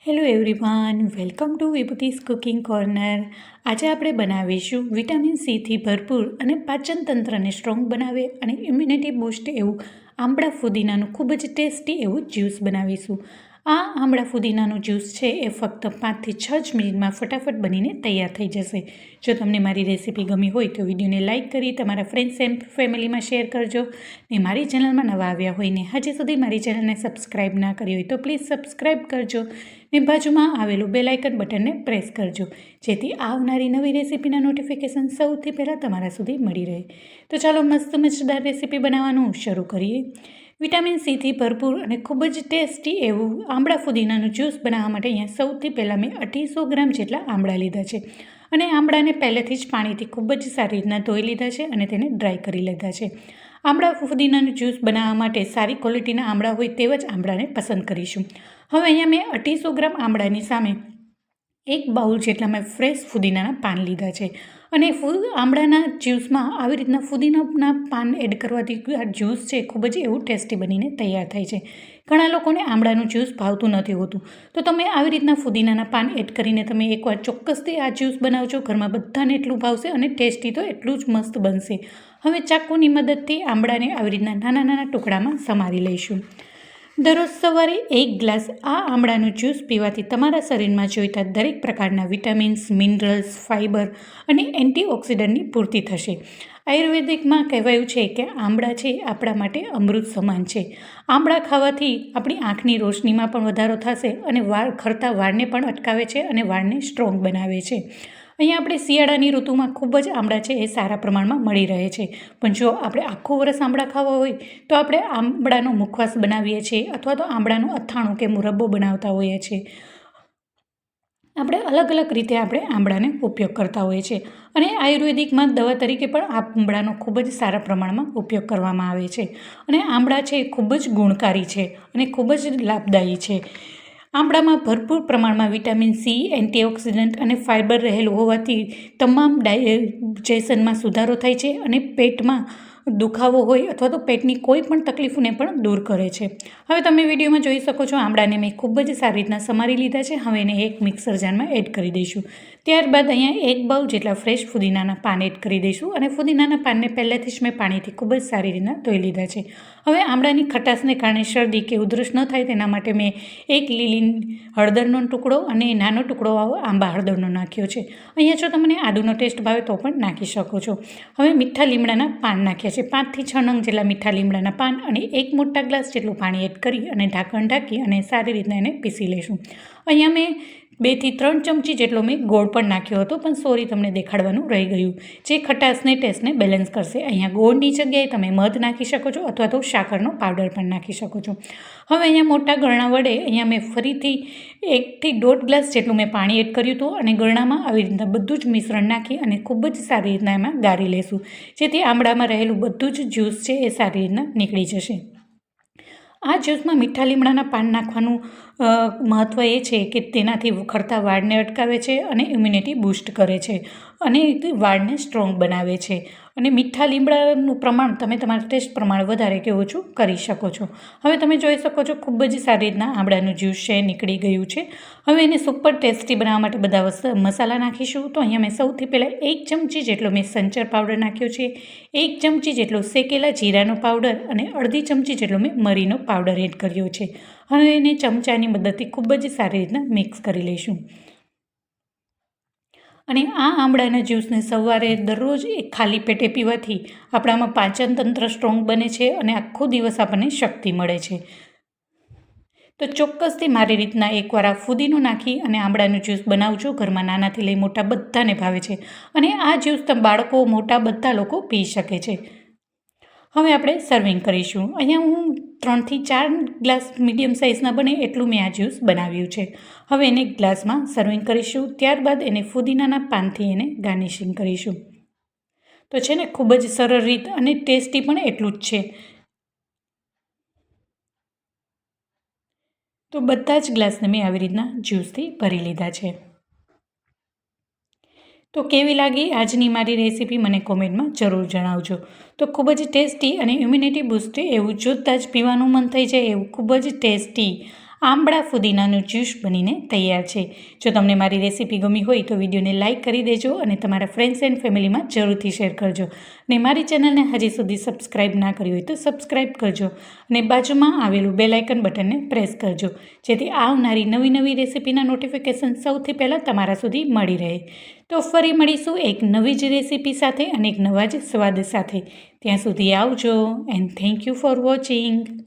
Hello everyone, welcome to વિભૂતિસ cooking corner. આજે આપણે બનાવીશું વિટામિન સીથી ભરપૂર અને પાચન તંત્રને સ્ટ્રોંગ બનાવે અને ઇમ્યુનિટી બૂસ્ટ એવું આંબળા ફુદીનાનું ખૂબ જ ટેસ્ટી એવું જ્યુસ બનાવીશું. આ આંબળા ફુદીનાનું જ્યુસ છે એ ફક્ત 5 થી 6 જ મિનિટમાં ફટાફટ બનીને તૈયાર થઈ જશે. જો તમને મારી રેસીપી ગમી હોય તો વિડીયોને લાઇક કરી તમારા ફ્રેન્ડ્સ એન્ડ ફેમિલીમાં શેર કરજો. ને મારી ચેનલમાં નવા આવ્યા હોય ને હજી સુધી મારી ચેનલને સબસ્ક્રાઈબ ના કરી હોય તો પ્લીઝ સબસ્ક્રાઈબ કરજો. ને બાજુમાં આવેલું બેલ આઇકન બટનને પ્રેસ કરજો, જેથી આવનારી નવી રેસીપીના નોટિફિકેશન સૌથી પહેલાં તમારા સુધી મળી રહે. તો ચાલો મસ્ત મજેદાર રેસીપી બનાવવાનું શરૂ કરીએ. વિટામિન સીથી ભરપૂર અને ખૂબ જ ટેસ્ટી એવું આંબળા ફુદીનાનું જ્યુસ બનાવવા માટે અહીંયા સૌથી પહેલાં મેં 250 ગ્રામ જેટલા આંબળા લીધા છે અને આંબળાને પહેલેથી જ પાણીથી ખૂબ જ સારી રીતના ધોઈ લીધા છે અને તેને ડ્રાય કરી લીધા છે. આંબળા ફુદીનાનું જ્યુસ બનાવવા માટે સારી ક્વોલિટીના આંબળા હોય તેવા જ આંબળાને પસંદ કરીશું. હવે અહીંયા મેં 250 ગ્રામ આંબળાની સામે 1 બાઉલ જેટલા મેં ફ્રેશ ફુદીનાના પાન લીધા છે અને આંબળાના જ્યુસમાં આવી રીતના ફુદીનાના પાન એડ કરવાથી આ જ્યુસ છે ખૂબ જ એવું ટેસ્ટી બનીને તૈયાર થાય છે. ઘણા લોકોને આંબળાનું જ્યુસ ભાવતું નથી હોતું, તો તમે આવી રીતના ફુદીનાના પાન એડ કરીને તમે એકવાર ચોક્કસથી આ જ્યુસ બનાવજો. ઘરમાં બધાને એટલું ભાવશે અને ટેસ્ટી તો એટલું જ મસ્ત બનશે. હવે ચાકુની મદદથી આંબળાને આવી રીતના નાના નાના ટુકડામાં સમારી લઈશું. દરરોજ સવારે 1 ગ્લાસ આ આંબળાનું જ્યુસ પીવાથી તમારા શરીરમાં જોઈતા દરેક પ્રકારના વિટામિન્સ, મિનરલ્સ, ફાઇબર અને એન્ટીઓક્સિડન્ટની પૂર્તિ થશે. આયુર્વેદિકમાં કહેવાયું છે કે આંબળા છે આપણા માટે અમૃત સમાન છે. આંબળા ખાવાથી આપણી આંખની રોશનીમાં પણ વધારો થશે અને ખરતા વાળને પણ અટકાવે છે અને વાળને સ્ટ્રોંગ બનાવે છે. અહીંયા આપણે શિયાળાની ઋતુમાં ખૂબ જ આંબળા છે એ સારા પ્રમાણમાં મળી રહે છે, પણ જો આપણે આખું વરસ આંબળા ખાવા હોય તો આપણે આંબળાનો મુખવાસ બનાવીએ છીએ અથવા તો આંબળાનું અથાણું કે મુરબ્બો બનાવતા હોઈએ છીએ. આપણે અલગ અલગ રીતે આપણે આંબળાને ઉપયોગ કરતા હોઈએ છીએ અને આયુર્વેદિકમાં દવા તરીકે પણ આંબળાનો ખૂબ જ સારા પ્રમાણમાં ઉપયોગ કરવામાં આવે છે. અને આંબળા છે એ ખૂબ જ ગુણકારી છે અને ખૂબ જ લાભદાયી છે. આંબળામાં ભરપૂર પ્રમાણમાં વિટામિન સી, એન્ટીઓક્સિડન્ટ અને ફાઇબર રહેલું હોવાથી તમામ ડાયજેશનમાં સુધારો થાય છે અને પેટમાં દુખાવો હોય અથવા તો પેટની કોઈ પણ તકલીફને પણ દૂર કરે છે. હવે તમે વિડીયોમાં જોઈ શકો છો આંબળાને મેં ખૂબ જ સારી રીતના સમારી લીધા છે. હવે એને એક મિક્સર જારમાં એડ કરી દઈશું. ત્યારબાદ અહીંયા 1 બાઉલ જેટલા ફ્રેશ ફુદીનાના પાન એડ કરી દઈશું અને ફુદીનાના પાનને પહેલાંથી જ મેં પાણીથી ખૂબ જ સારી રીતના ધોઈ લીધા છે. હવે આંબળાની ખટાશને કારણે શરદી કે ઉધરસ ન થાય તેના માટે મેં 1 લીલી હળદરનો ટુકડો અને નાનો ટુકડો આંબા હળદરનો નાખ્યો છે. અહીંયા જો તમને આદુનો ટેસ્ટ ભાવે તો પણ નાખી શકો છો. હવે મીઠા લીમડાના પાન નાખ્યા છે. 5 થી 6 નંગ જેટલા મીઠા લીમડાના પાન અને 1 મોટા ગ્લાસ જેટલું પાણી એડ કરી અને ઢાંકણ ઢાંકી અને સારી રીતના એને પીસી લઈશું. અહીંયા મેં 2 થી 3 ચમચી જેટલો મેં ગોળ પણ નાખ્યો હતો, પણ સોરી તમને દેખાડવાનું રહી ગયું, જે ખટાશને ટેસ્ટને બેલેન્સ કરશે. અહીંયા ગોળની જગ્યાએ તમે મધ નાખી શકો છો અથવા તો સાકરનો પાવડર પણ નાખી શકો છો. હવે અહીંયા મોટા ગરણા વડે અહીંયા મેં ફરીથી 1 થી 1.5 ગ્લાસ જેટલું મેં પાણી એડ કર્યું હતું અને ગરણામાં આવી રીતના બધું જ મિશ્રણ નાખી અને ખૂબ જ સારી રીતના એમાં ગાળી લેશું, જેથી આંબળામાં રહેલું બધું જ જ્યુસ છે એ સારી રીતના નીકળી જશે. આ જ્યુસમાં મીઠા લીમડાના પાન નાખવાનું મહત્ત્વ એ છે કે તેનાથી ખરતા વાળને અટકાવે છે અને ઇમ્યુનિટી બૂસ્ટ કરે છે અને વાળને સ્ટ્રોંગ બનાવે છે. અને મીઠા લીમડાનું પ્રમાણ તમે તમારા ટેસ્ટ પ્રમાણે વધારે કે ઓછું કરી શકો છો. હવે તમે જોઈ શકો છો ખૂબ જ સારી રીતના આંબળાનું જ્યુસ છે નીકળી ગયું છે. હવે એને સુપર ટેસ્ટી બનાવવા માટે બધા મસાલા નાખીશું. તો અહીંયા મેં સૌથી પહેલાં 1 ચમચી જેટલો મેં સંચર પાવડર નાખ્યો છે, 1 ચમચી જેટલો શેકેલા જીરાનો પાવડર અને અડધી ચમચી જેટલો મેં મરીનો પાવડર એડ કર્યો છે. હવે એને ચમચાની મદદથી ખૂબ જ સારી રીતના મિક્સ કરી લઈશું. અને આ આંબળાના જ્યુસને સવારે દરરોજ ખાલી પેટે પીવાથી આપણામાં પાચન તંત્ર સ્ટ્રોંગ બને છે અને આખો દિવસ આપણને શક્તિ મળે છે. તો ચોક્કસથી મારી રીતના એકવાર આ ફુદીનો નાખી અને આંબળાનું જ્યુસ બનાવજો. ઘરમાં નાનાથી લઈ મોટા બધાને ભાવે છે અને આ જ્યુસ બાળકો મોટા બધા લોકો પી શકે છે. હવે આપણે સર્વિંગ કરીશું. અહીંયા હું 3 થી 4 ગ્લાસ મીડિયમ સાઇઝના બને એટલું મેં આ જ્યુસ બનાવ્યું છે. હવે એને ગ્લાસમાં સર્વિંગ કરીશું. ત્યારબાદ એને ફુદીનાના પાનથી એને ગાર્નિશિંગ કરીશું. તો છે ને ખૂબ જ સરળ રીત અને ટેસ્ટી પણ એટલું જ છે. તો બધા જ ગ્લાસને મેં આવી રીતના જ્યુસથી ભરી લીધા છે. તો કેવી લાગી આજની મારી રેસીપી મને કોમેન્ટમાં જરૂર જણાવજો. તો ખૂબ જ ટેસ્ટી અને ઇમ્યુનિટી બૂસ્ટ એવું જોતાં જ પીવાનું મન થઈ જાય એવું ખૂબ જ ટેસ્ટી આંબળા ફુદીનાનું જ્યુસ બનીને તૈયાર છે. જો તમને મારી રેસીપી ગમી હોય તો વિડીયોને લાઇક કરી દેજો અને તમારા ફ્રેન્ડ્સ એન્ડ ફેમિલીમાં જરૂરથી શેર કરજો. અને મારી ચેનલને હજી સુધી સબસ્ક્રાઇબ ના કરી હોય તો સબસ્ક્રાઇબ કરજો અને બાજુમાં આવેલું બેલ આઇકન બટનને પ્રેસ કરજો, જેથી આવનારી નવી રેસીપીના નોટિફિકેશન સૌથી પહેલાં તમારા સુધી મળી રહે. તો ફરી મળીશું એક નવી જ રેસીપી સાથે અને એક નવા જ સ્વાદ સાથે. ત્યાં સુધી આવજો and thank you for watching.